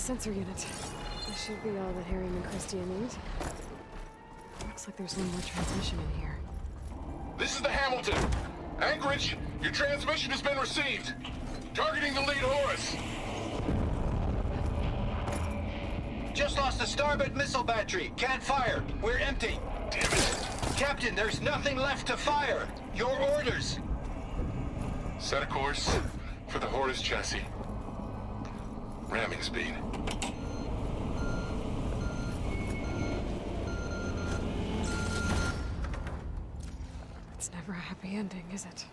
sensor unit. This should be all that Harry and Christia need. Looks like there's one more transmission in here. This is the Hamilton. Anchorage, your transmission has been received. Targeting the lead Horus. Just lost the starboard missile battery. Can't fire. We're empty. Damn it. Captain, there's nothing left to fire. Your orders. Set a course for the Horus chassis. Ramming speed. It's never a happy ending, is it?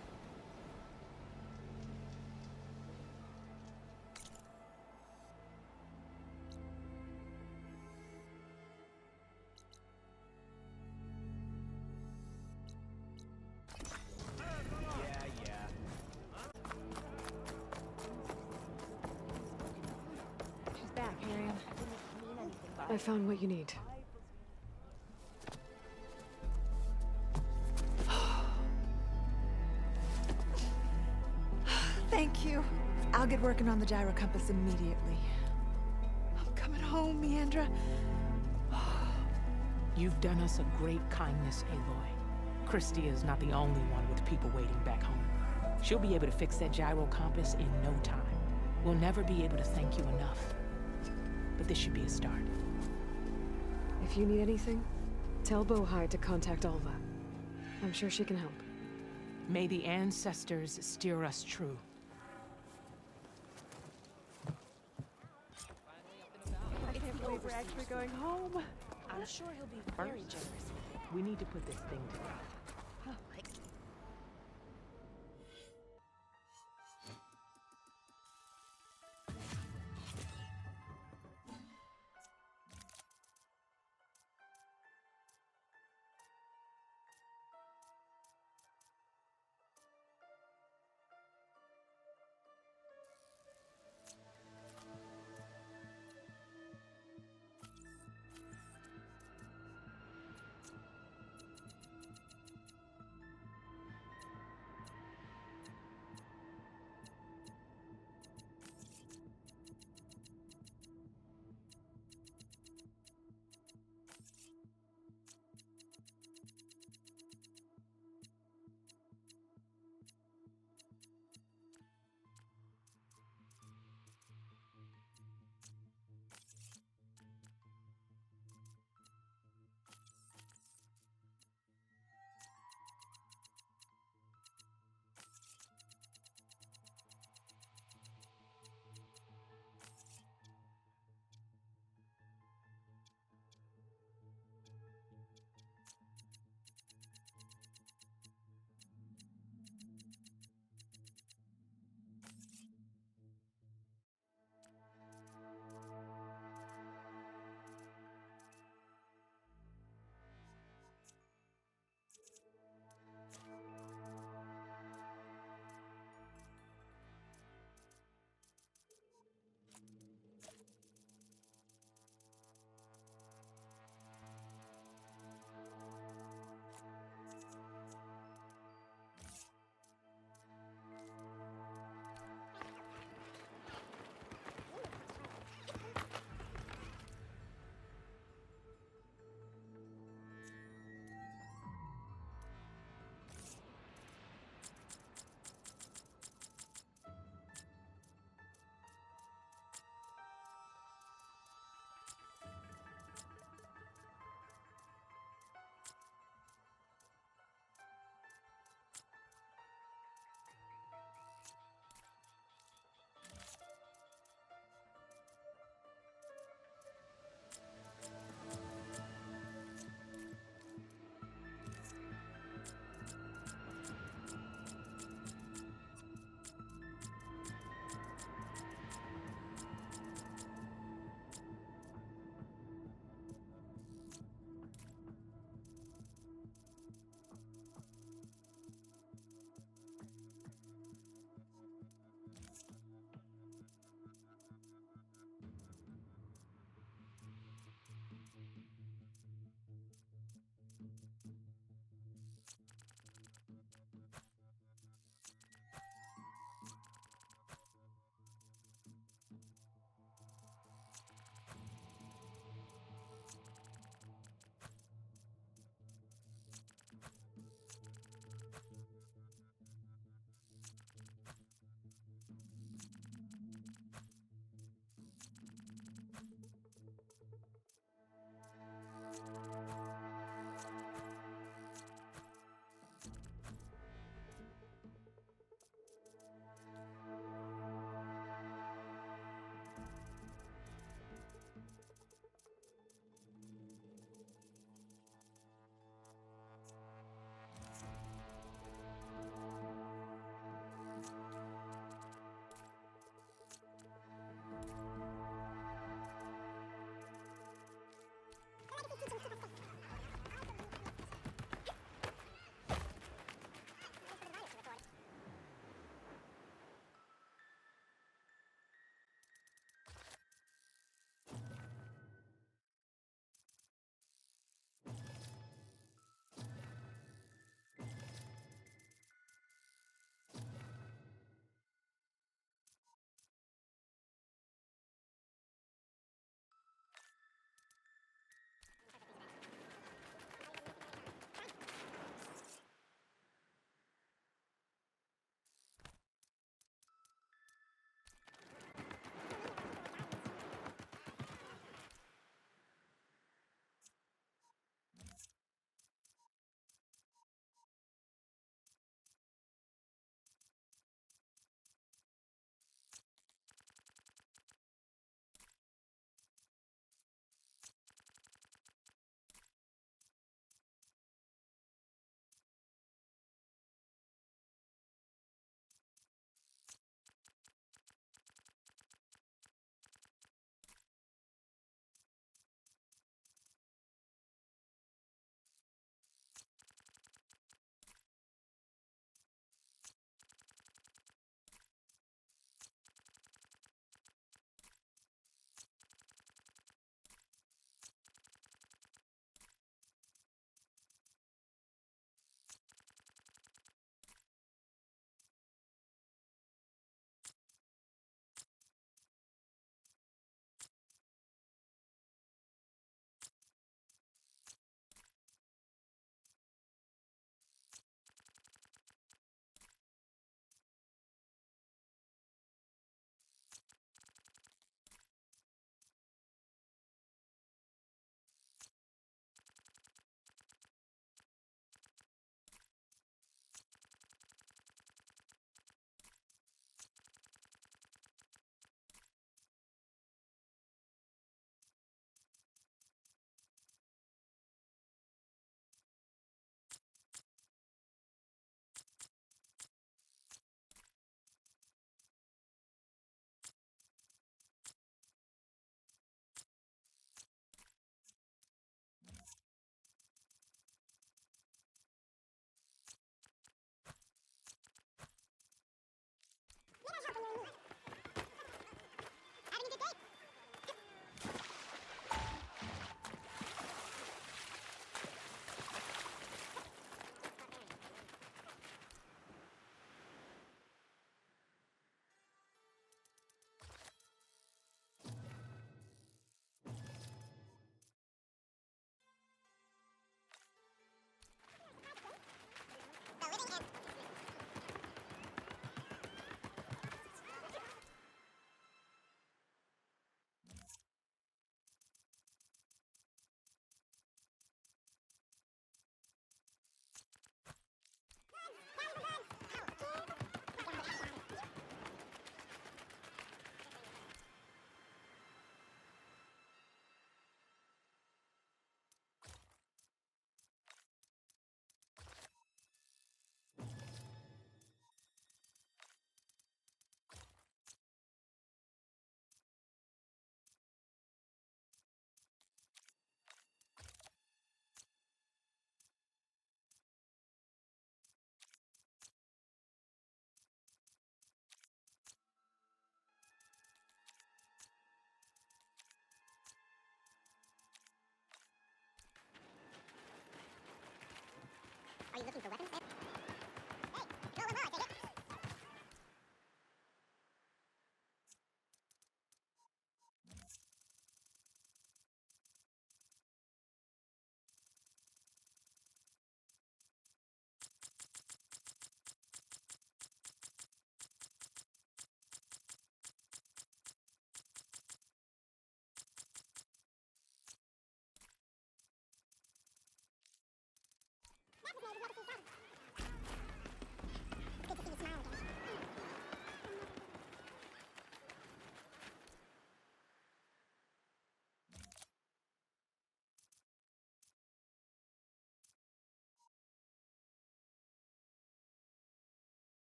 She's back, Arian. I found what you need. Thank you. I'll get working on the gyro compass immediately. I'm coming home, Meandra. You've done us a great kindness, Aloy. Christia is not the only one with people waiting back home. She'll be able to fix that gyro compass in no time. We'll never be able to thank you enough. But this should be a start. If you need anything, tell Bohai to contact Alva. I'm sure she can help. May the ancestors steer us true. I can't believe we're actually going home. I'm sure he'll be very generous. We need to put this thing together.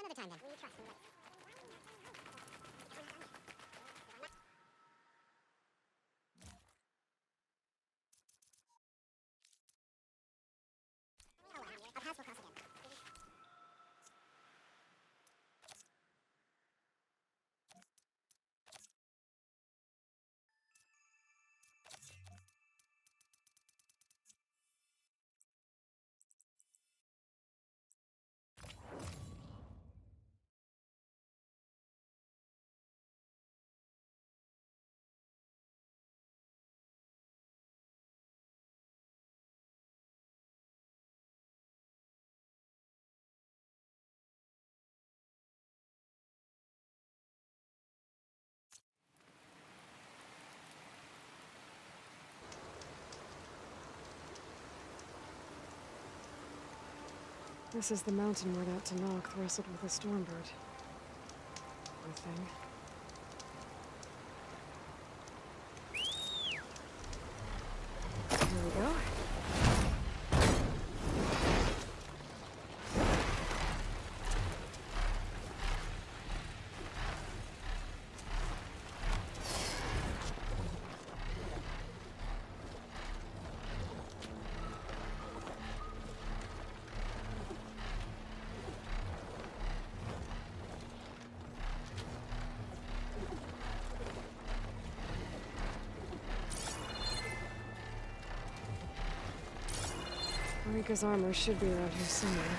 Another time then. Will you trust me? Our paths will cross again. This is the mountain where that Tanakh wrestled with a stormbird. Poor thing. Here we go. Marika's armor should be around here somewhere.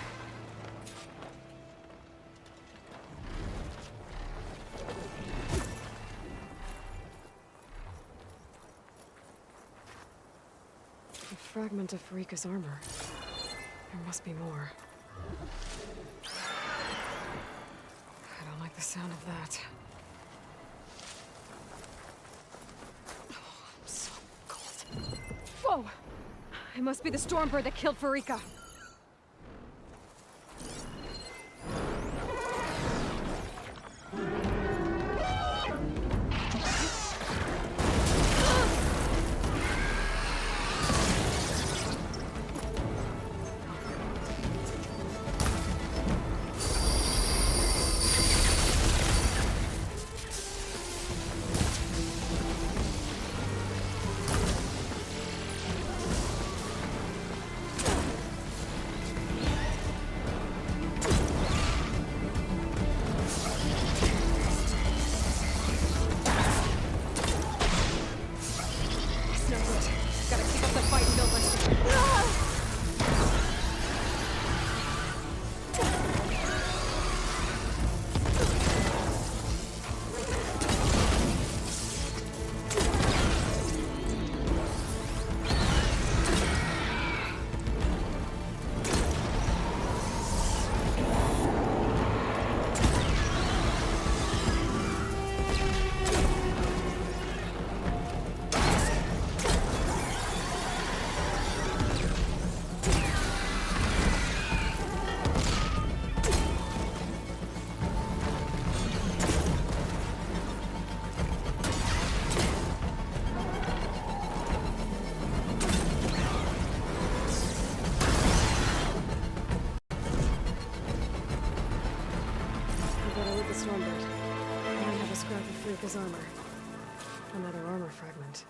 A fragment of Farika's armor. There must be more. I don't like the sound of that. Oh, I'm so cold. Whoa! It must be the stormbird that killed Farika. Farika's armor. Another armor fragment.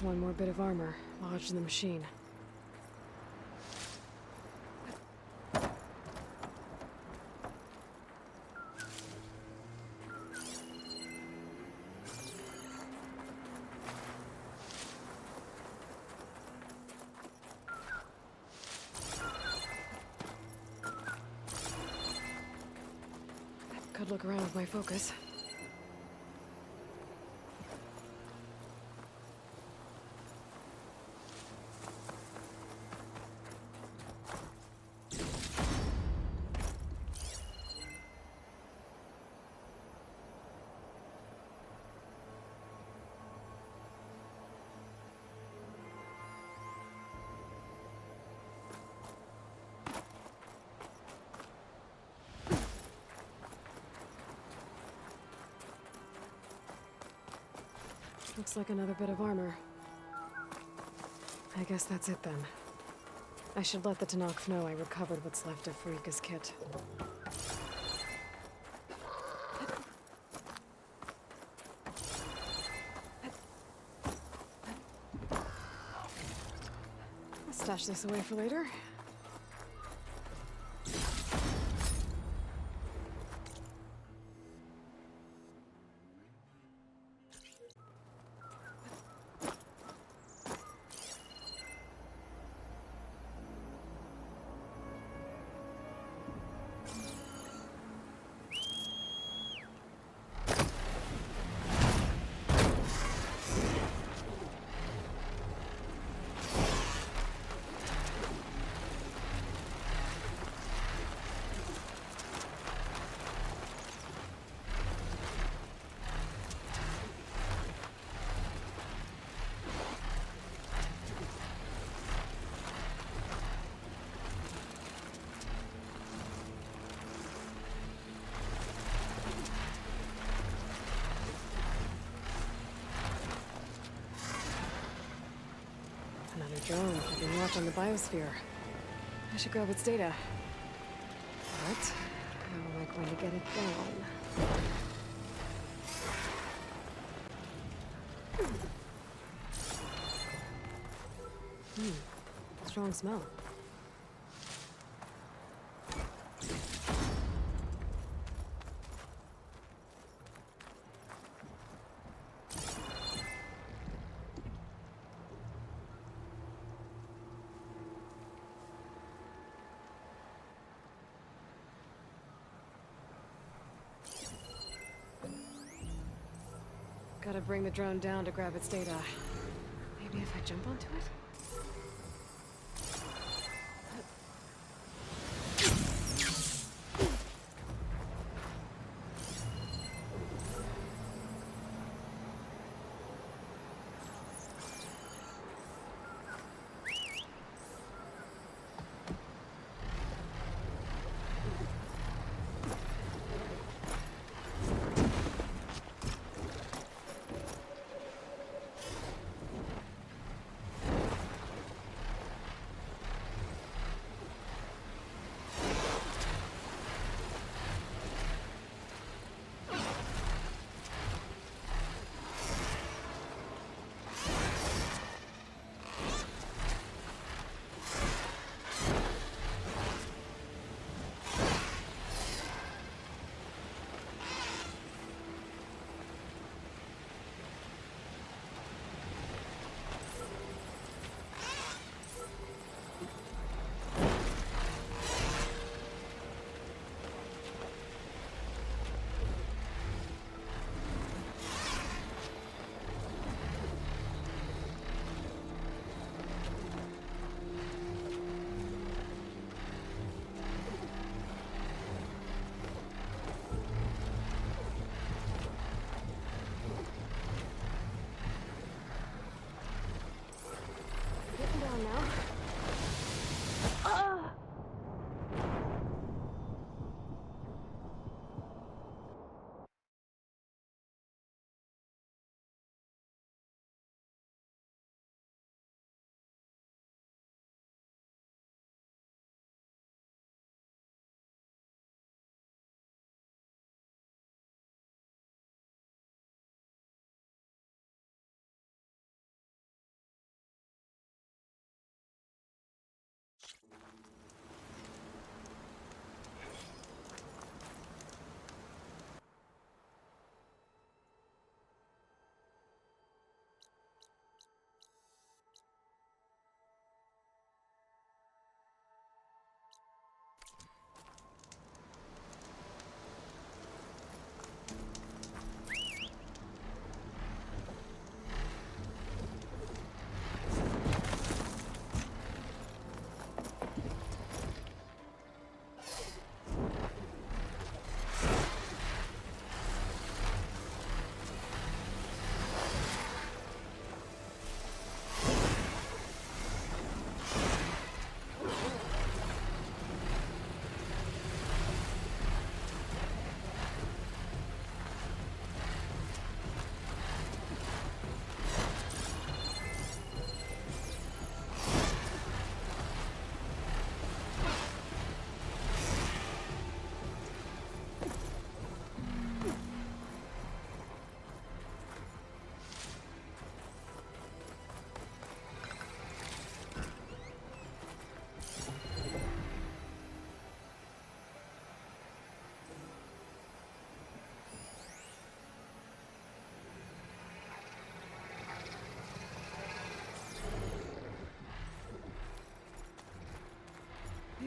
One more bit of armor lodged in the machine. Could look around with my focus. Looks like another bit of armor. I guess that's it then. I should let the Tenakth know I recovered what's left of Farika's kit. I'll stash this away for later. Another drone keeping watch on the biosphere. I should grab its data. But how am I going to get it down? Strong smell. Gotta bring the drone down to grab its data. Maybe if I jump onto it?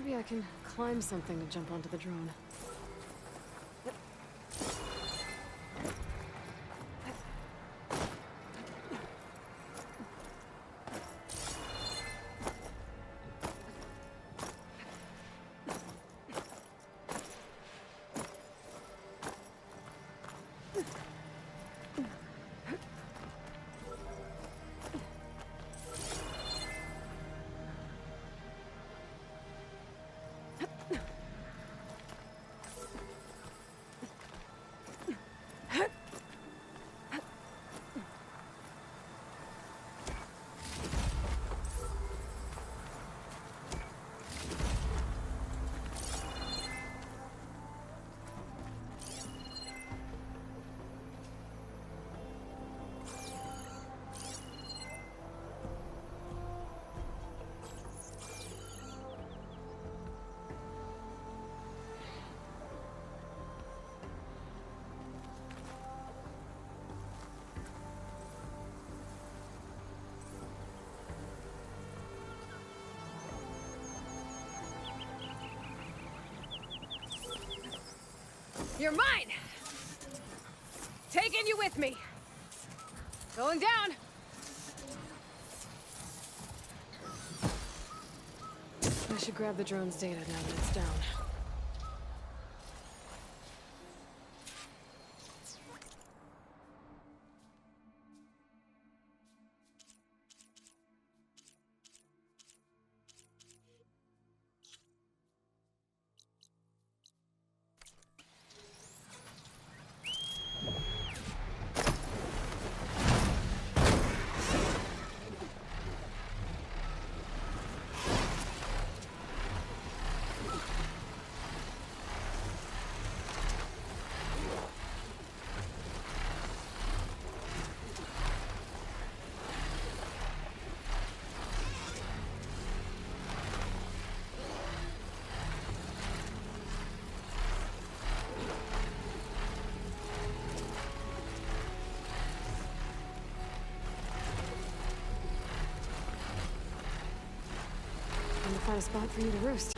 Maybe I can climb something to jump onto the drone. You're mine! Taking you with me! Going down! I should grab the drone's data now that it's down. Time to find a spot for you to roost.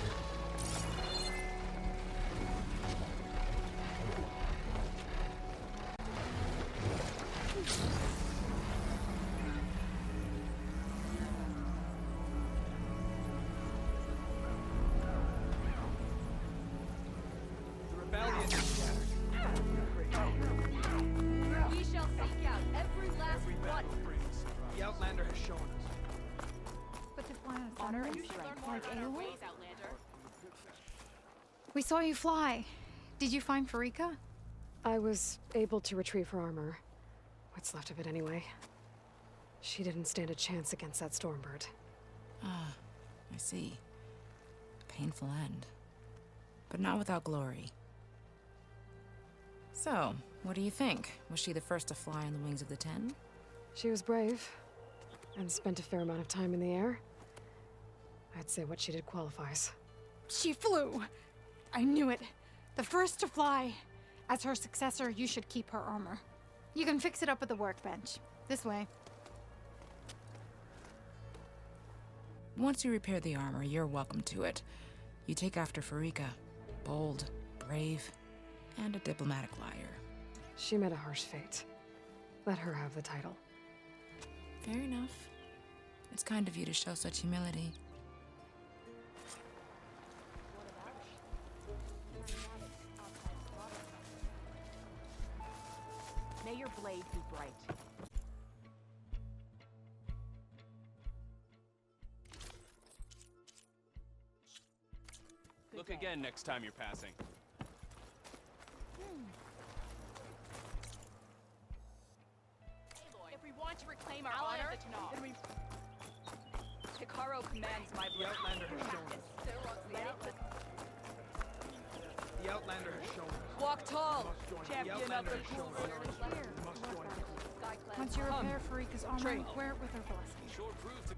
We shall seek out every last one. The Outlander has shown us. But to fly on a Honor sunrise and strength like are our Aloy? ways, Outlander. We saw you fly. Did you find Farika? I was able to retrieve her armor. What's left of it anyway. She didn't stand a chance against that Stormbird. Ah, I see. Painful end. But not without glory. So, what do you think? Was she the first to fly on the wings of the Ten? She was brave, and spent a fair amount of time in the air. I'd say what she did qualifies. She flew! I knew it. The first to fly. As her successor, you should keep her armor. You can fix it up at the workbench. This way. Once you repair the armor, you're welcome to it. You take after Farika. Bold, brave, and a diplomatic liar. She met a harsh fate. Let her have the title. Fair enough. It's kind of you to show such humility. May your blade be bright. Look again next time you're passing. If we want to reclaim our honor, then we... Hikaru commands my The blood. Outlander has shown us. The Outlander has shown us. Walk tall, Must join. The champion of Outlander the has cool shown us. Must join. Once you repair Farika's armor, wear it with her blessing. Sure proved to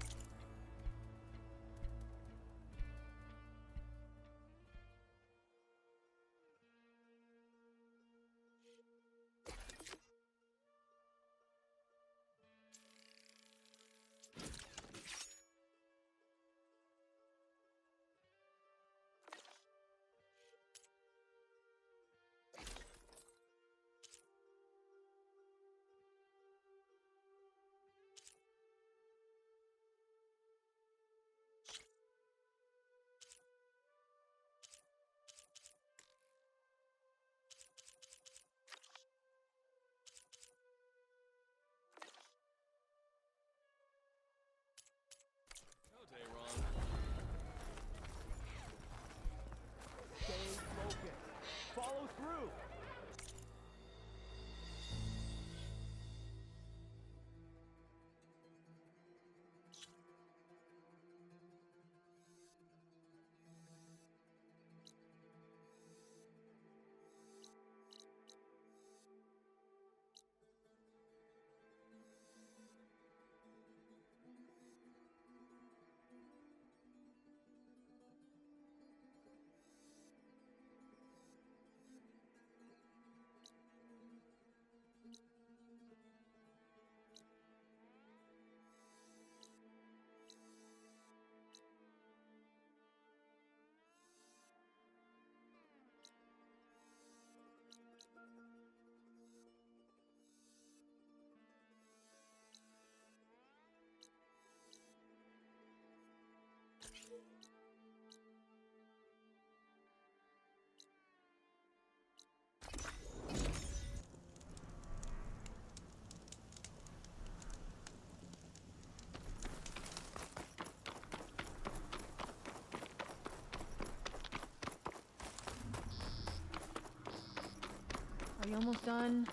Are you almost done?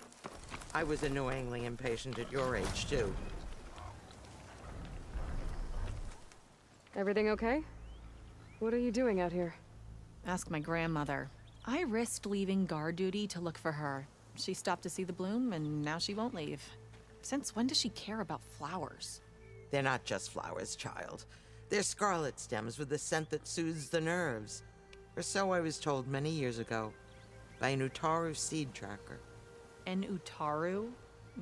I was annoyingly impatient at your age, too. Everything okay? What are you doing out here? Ask my grandmother. I risked leaving guard duty to look for her. She stopped to see the bloom, and now she won't leave. Since when does she care about flowers? They're not just flowers, child. They're scarlet stems with a scent that soothes the nerves. Or so I was told many years ago by an Utaru seed tracker. An Utaru?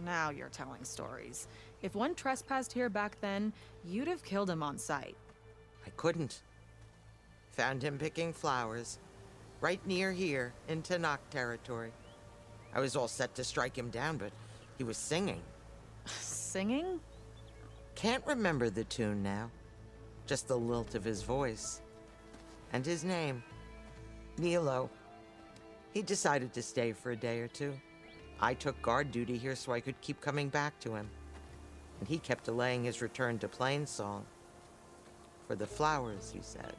Now you're telling stories. If one trespassed here back then, you'd have killed him on sight. I couldn't. Found him picking flowers, right near here, in Tanakh territory. I was all set to strike him down, but he was singing. Singing? Can't remember the tune now. Just the lilt of his voice. And his name. Nilo. He decided to stay for a day or two. I took guard duty here so I could keep coming back to him. And he kept delaying his return to Plainsong. For the flowers, he said.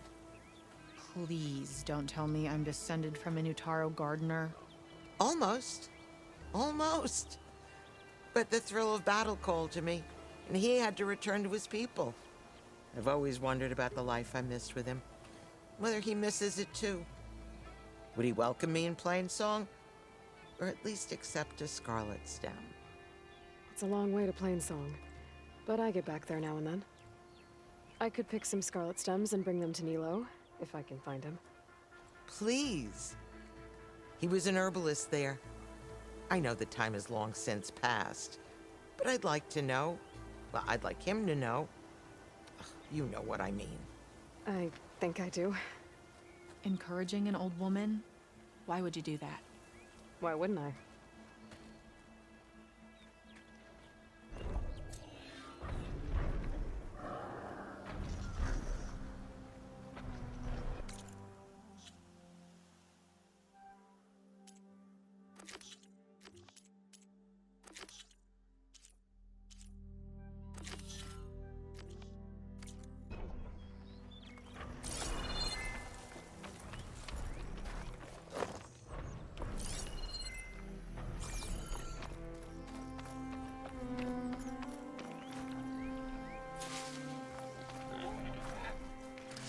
Please don't tell me I'm descended from an Utaru gardener. Almost. Almost. But the thrill of battle called to me, and he had to return to his people. I've always wondered about the life I missed with him. Whether he misses it too. Would he welcome me in Plainsong? Or at least accept a scarlet stem? It's a long way to Plainsong, but I get back there now and then. I could pick some scarlet stems and bring them to Nilo, if I can find him. Please. He was an herbalist there. I know the time has long since passed, but I'd like to know. Well, I'd like him to know. You know what I mean. I think I do. Encouraging an old woman? Why would you do that? Why wouldn't I?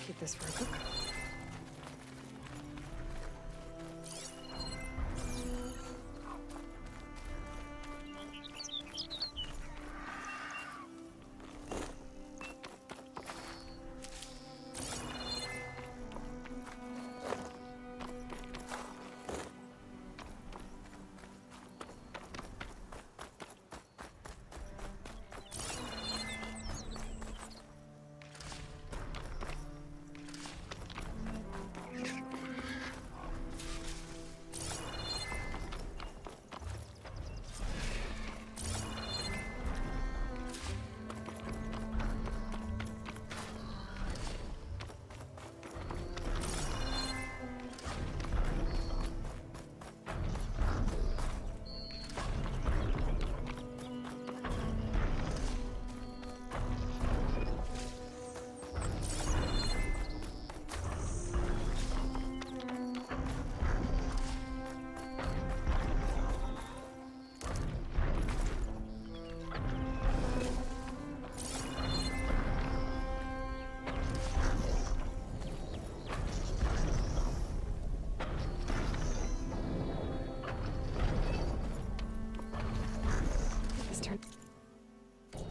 Keep this for a cook.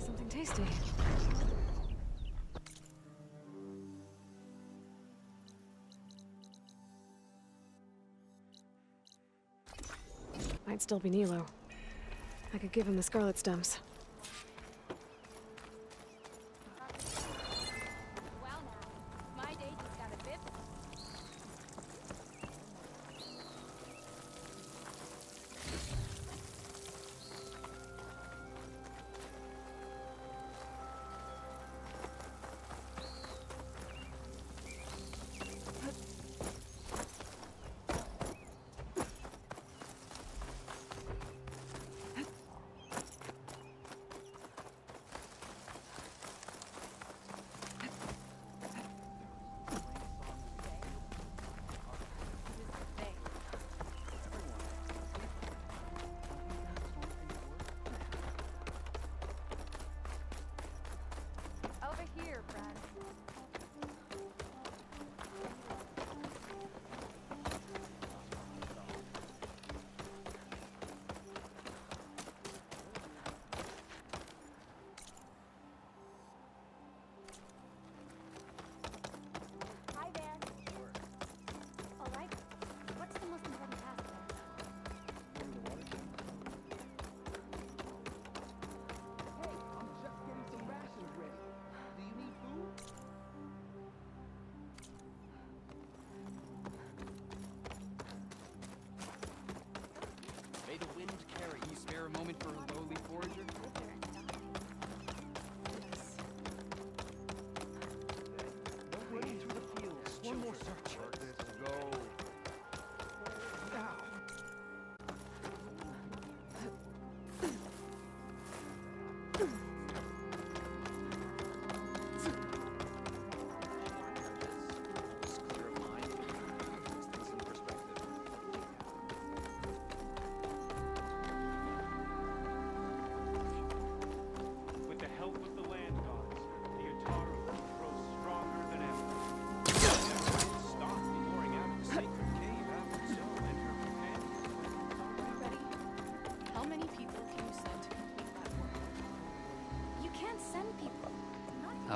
Something tasty. Might still be Nilo. I could give him the scarlet stems.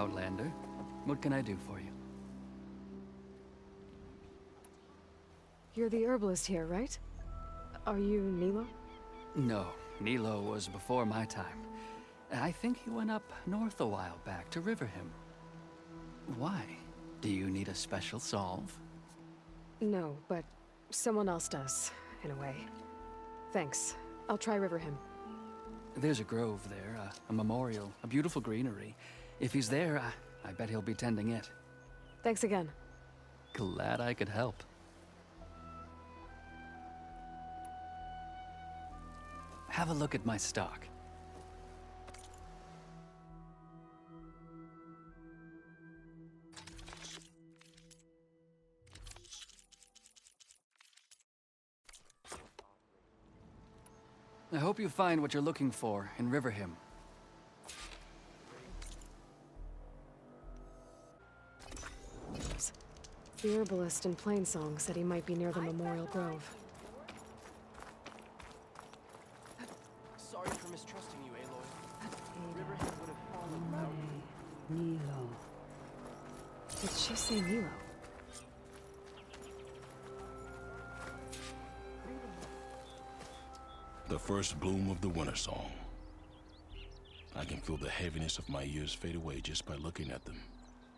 Outlander. What can I do for you? You're the herbalist here, right? Are you Nilo? No, Nilo was before my time. I think he went up north a while back to Riverhim. Why? Do you need a special solve? No, but someone else does, in a way. Thanks. I'll try Riverhim. There's a grove there, a memorial, a beautiful greenery. If he's there, I bet he'll be tending it. Thanks again. Glad I could help. Have a look at my stock. I hope you find what you're looking for in Riverhim. The herbalist in Plainsong said he might be near the Memorial Grove. Sorry for mistrusting you, Aloy. Riverhead would have fallen without you. Nilo. Did she say Nilo? The first bloom of the winter song. I can feel the heaviness of my years fade away just by looking at them.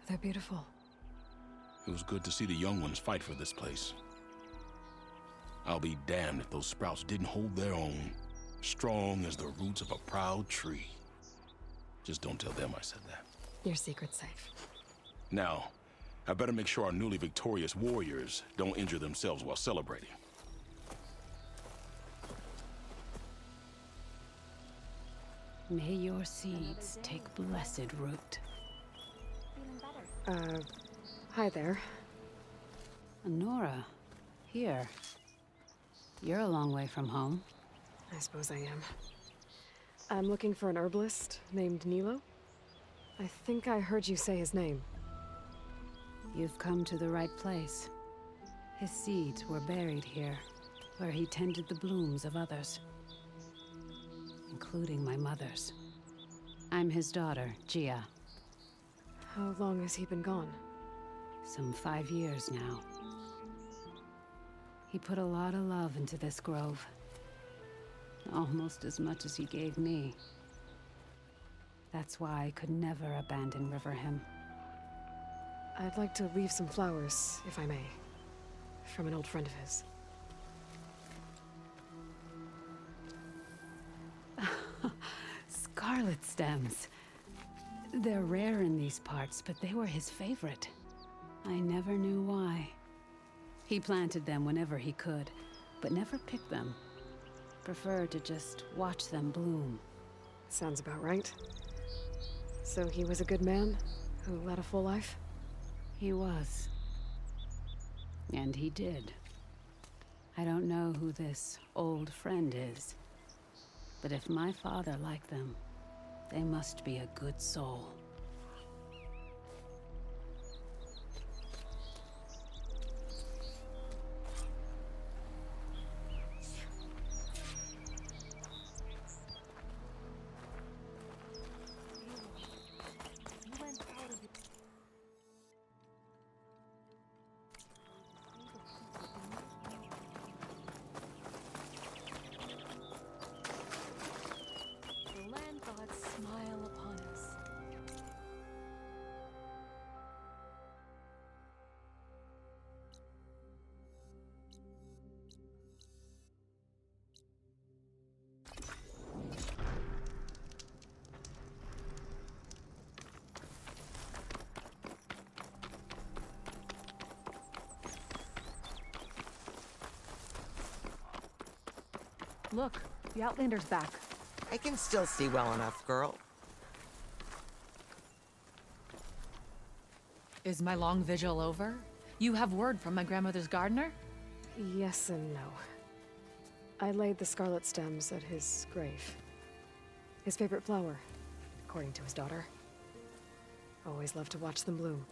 They're beautiful. It was good to see the young ones fight for this place. I'll be damned if those sprouts didn't hold their own, strong as the roots of a proud tree. Just don't tell them I said that. Your secret's safe. Now, I better make sure our newly victorious warriors don't injure themselves while celebrating. May your seeds take blessed root. Hi there. Nora, here. You're a long way from home. I suppose I am. I'm looking for an herbalist named Nilo. I think I heard you say his name. You've come to the right place. His seeds were buried here, where he tended the blooms of others, including my mother's. I'm his daughter, Gia. How long has he been gone? Some 5 years now. He put a lot of love into this grove. Almost as much as he gave me. That's why I could never abandon Riverhim. I'd like to leave some flowers, if I may. From an old friend of his. Scarlet stems. They're rare in these parts, but they were his favorite. I never knew why. He planted them whenever he could, but never picked them. Preferred to just watch them bloom. Sounds about right. So he was a good man who led a full life? He was. And he did. I don't know who this old friend is, but if my father liked them, they must be a good soul. Smile upon us. Look, the Outlander's back. I can still see well enough, girl. Is my long vigil over? You have word from my grandmother's gardener? Yes and no. I laid the scarlet stems at his grave. His favorite flower, according to his daughter. Always loved to watch them bloom.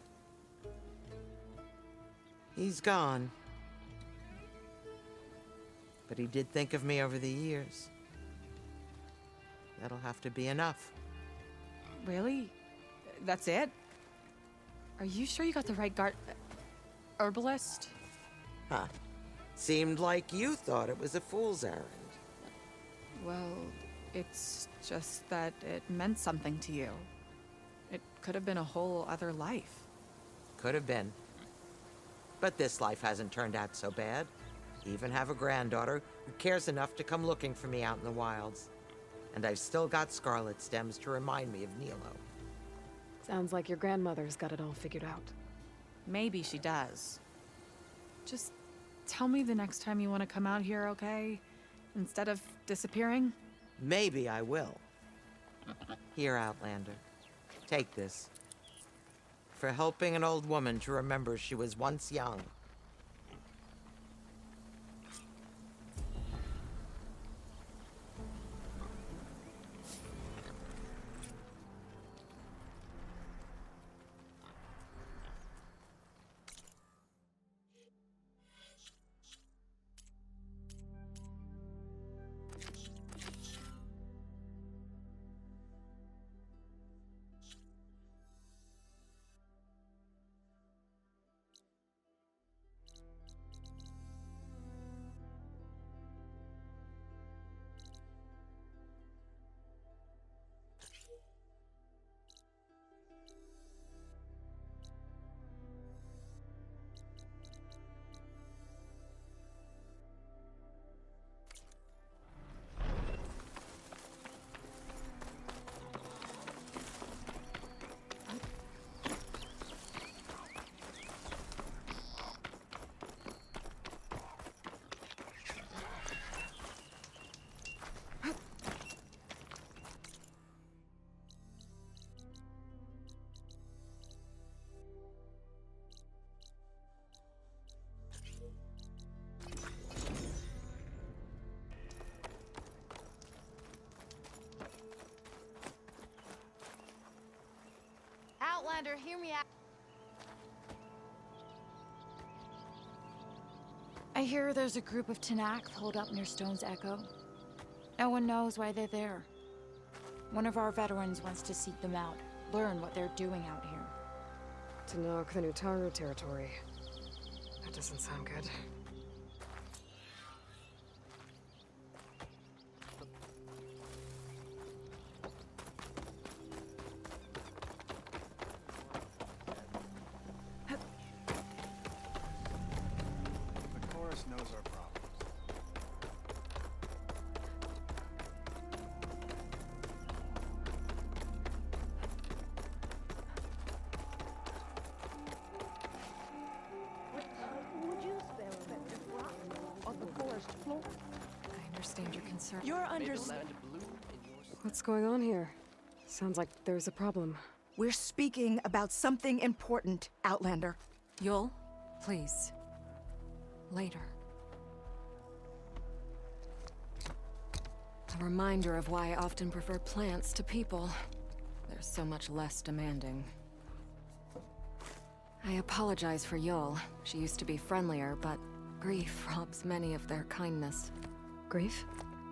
He's gone. But he did think of me over the years. That'll have to be enough. Really? That's it? Are you sure you got the right herbalist? Huh. Seemed like you thought it was a fool's errand. Well, it's just that it meant something to you. It could have been a whole other life. Could have been. But this life hasn't turned out so bad. Even have a granddaughter who cares enough to come looking for me out in the wilds. And I've still got scarlet stems to remind me of Nilo. Sounds like your grandmother's got it all figured out. Maybe she does. Just tell me the next time you want to come out here, okay? Instead of disappearing? Maybe I will. Here, Outlander. Take this. For helping an old woman to remember she was once young. Outlander, hear me out. I hear there's a group of Tanakh holed up near Stone's Echo. No one knows why they're there. One of our veterans wants to seek them out, learn what they're doing out here. Tanakh, the Nutaru territory. That doesn't sound good. The chorus knows our problems. I understand your concern. You're What's going on here? Sounds like there's a problem. We're speaking about something important, Outlander. Yul, please. Later. A reminder of why I often prefer plants to people. They're so much less demanding. I apologize for Yul. She used to be friendlier, but grief robs many of their kindness. Grief?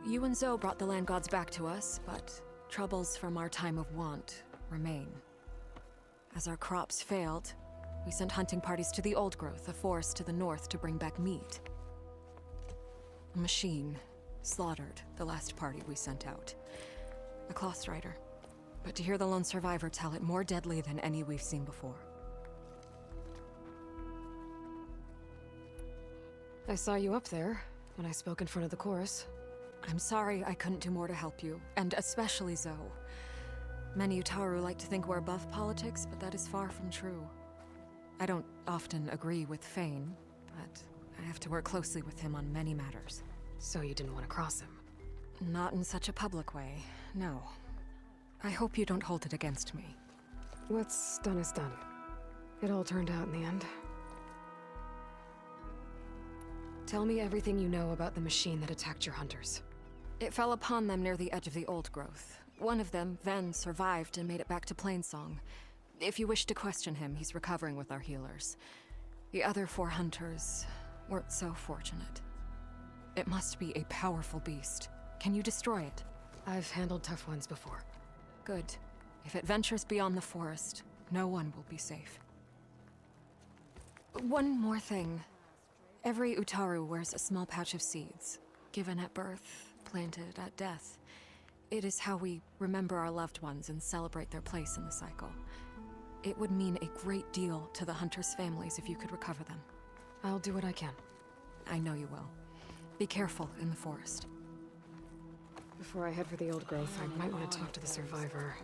You and Zoe brought the land gods back to us, but troubles from our time of want remain. As our crops failed, we sent hunting parties to the Old Growth, a forest to the north, to bring back meat. A machine slaughtered the last party we sent out. A cloth strider. But to hear the lone survivor tell it, more deadly than any we've seen before. I saw you up there when I spoke in front of the chorus. I'm sorry I couldn't do more to help you, and especially Zoe. Many Utaru like to think we're above politics, but that is far from true. I don't often agree with Fane, but I have to work closely with him on many matters. So you didn't want to cross him? Not in such a public way, no. I hope you don't hold it against me. What's done is done. It all turned out in the end. Tell me everything you know about the machine that attacked your hunters. It fell upon them near the edge of the Old Growth. One of them, Ven, survived and made it back to Plainsong. If you wish to question him, he's recovering with our healers. The other 4 hunters weren't so fortunate. It must be a powerful beast. Can you destroy it? I've handled tough ones before. Good. If it ventures beyond the forest, no one will be safe. One more thing. Every Utaru wears a small pouch of seeds, given at birth, planted at death. It is how we remember our loved ones and celebrate their place in the cycle. It would mean a great deal to the hunters' families if you could recover them. I'll do what I can. I know you will. Be careful in the forest. Before I head for the old growth, I might want to talk to the survivor.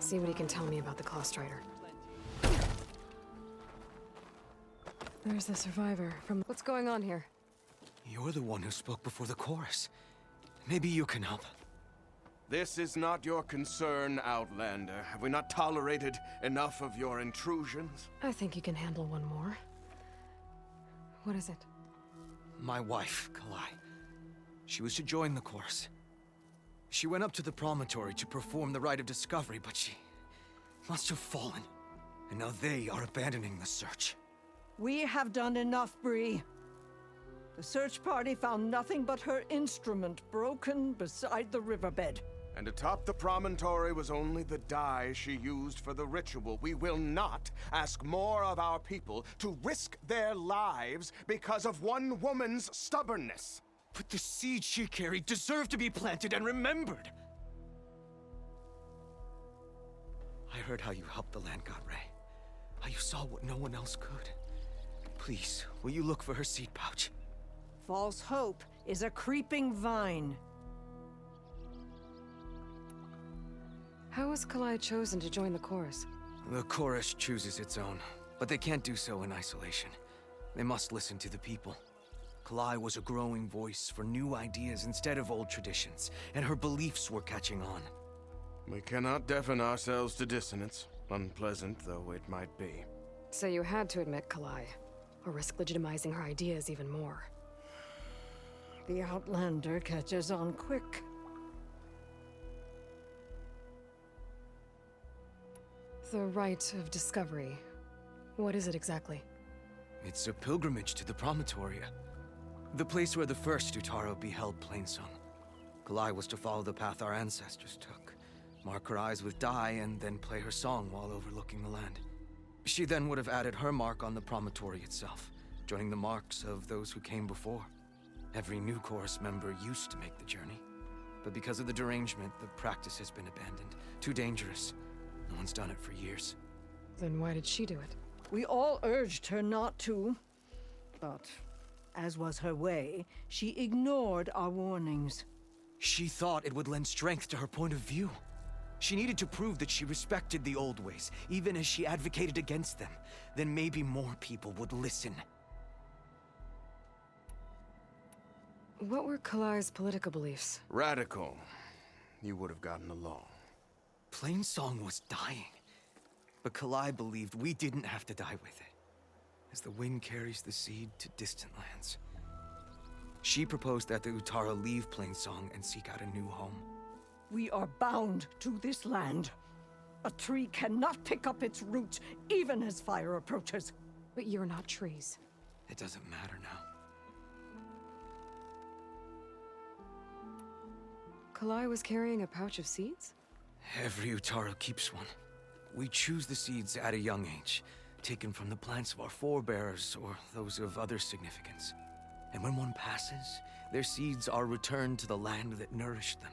See what he can tell me about the Clawstrider. There's the survivor from... What's going on here? You're the one who spoke before the chorus. Maybe you can help. This is not your concern, Outlander. Have we not tolerated enough of your intrusions? I think you can handle one more. What is it? My wife, Kalai. She was to join the chorus. She went up to the promontory to perform the rite of discovery, but she must have fallen. And now they are abandoning the search. We have done enough, Bree. The search party found nothing but her instrument broken beside the riverbed. And atop the promontory was only the dye she used for the ritual. We will not ask more of our people to risk their lives because of one woman's stubbornness. But the seed she carried deserved to be planted and remembered. I heard how you helped the Land God Ray. How you saw what no one else could. Please, will you look for her seed pouch? False hope is a creeping vine. How was Kalai chosen to join the chorus? The chorus chooses its own, but they can't do so in isolation. They must listen to the people. Kalai was a growing voice for new ideas instead of old traditions, and her beliefs were catching on. We cannot deafen ourselves to dissonance, unpleasant though it might be. So you had to admit Kalai, or risk legitimizing her ideas even more. The Outlander catches on quick. The rite of discovery. What is it exactly? It's a pilgrimage to the Promontoria. The place where the first Utaru beheld Plainsong. Kalai was to follow the path our ancestors took. Mark her eyes with dye and then play her song while overlooking the land. She then would have added her mark on the promontory itself, joining the marks of those who came before. Every new chorus member used to make the journey. But because of the derangement, the practice has been abandoned. Too dangerous. No one's done it for years. Then why did she do it? We all urged her not to, but as was her way, she ignored our warnings. She thought it would lend strength to her point of view. She needed to prove that she respected the old ways, even as she advocated against them. Then maybe more people would listen. What were Kalai's political beliefs? Radical. You would have gotten along. Plainsong was dying. But Kalai believed we didn't have to die with it, as the wind carries the seed to distant lands. She proposed that the Utaru leave Plainsong and seek out a new home. We are bound to this land. A tree cannot pick up its roots, even as fire approaches. But you're not trees. It doesn't matter now. Kalai was carrying a pouch of seeds? Every Utaru keeps one. We choose the seeds at a young age, taken from the plants of our forebears or those of other significance. And when one passes, their seeds are returned to the land that nourished them,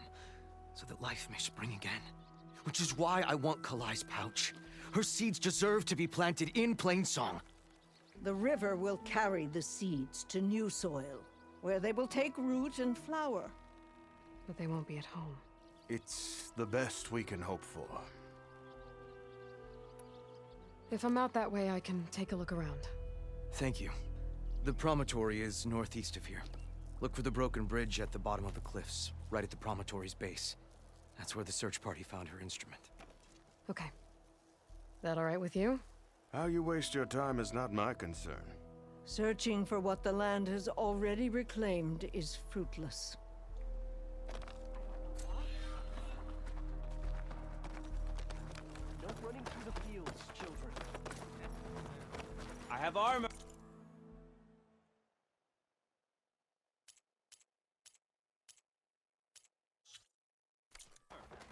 so that life may spring again. Which is why I want Kalai's pouch. Her seeds deserve to be planted in Plainsong. The river will carry the seeds to new soil, where they will take root and flower. But they won't be at home. It's the best we can hope for. If I'm out that way, I can take a look around. Thank you. The promontory is northeast of here. Look for the broken bridge at the bottom of the cliffs, right at the promontory's base. That's where the search party found her instrument. Okay. That all right with you? How you waste your time is not my concern. Searching for what the land has already reclaimed is fruitless. No running through the fields, children. I have armor.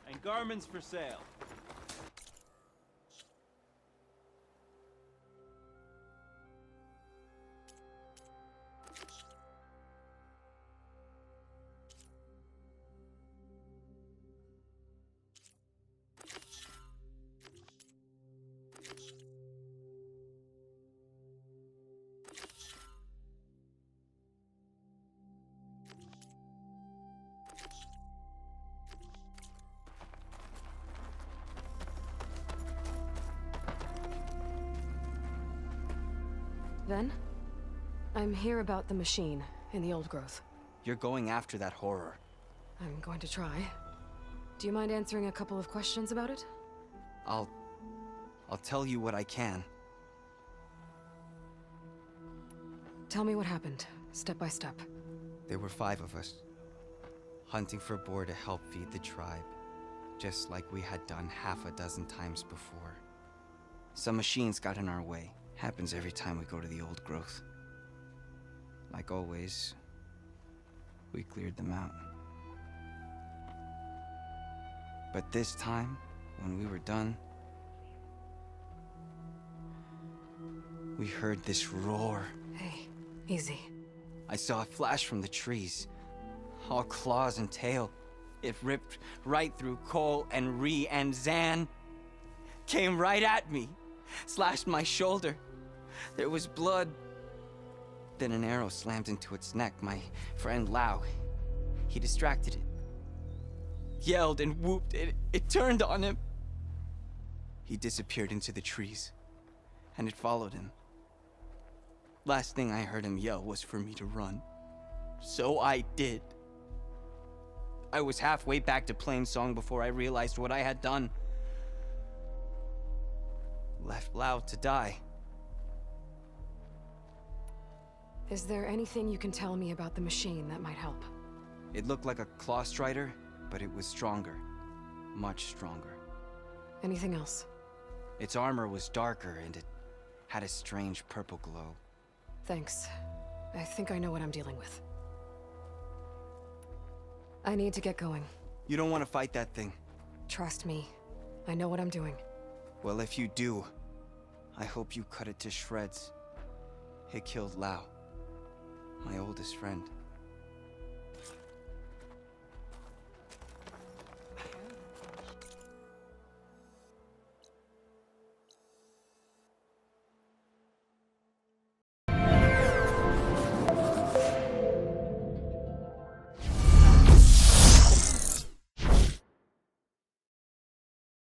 And garments for sale. Ben? I'm here about the machine in the old growth. You're going after that horror. I'm going to try. Do you mind answering a couple of questions about it? I'll tell you what I can. Tell me what happened, step by step. There were 5 of us, hunting for boar to help feed the tribe, just like we had done half a dozen times before. Some machines got in our way. Happens every time we go to the old growth. Like always, we cleared them out. But this time, when we were done, we heard this roar. Hey, easy. I saw a flash from the trees, all claws and tail. It ripped right through Cole and Ree, and Zan came right at me, slashed my shoulder. There was blood. Then an arrow slammed into its neck. My friend Lau, he distracted it. Yelled and whooped. It turned on him. He disappeared into the trees, and it followed him. Last thing I heard him yell was for me to run. So I did. I was halfway back to Plainsong before I realized what I had done. Left Lau to die. Is there anything you can tell me about the machine that might help? It looked like a claw strider, but it was stronger. Much stronger. Anything else? Its armor was darker, and it had a strange purple glow. Thanks. I think I know what I'm dealing with. I need to get going. You don't want to fight that thing. Trust me. I know what I'm doing. Well, if you do, I hope you cut it to shreds. It killed Lau, my oldest friend.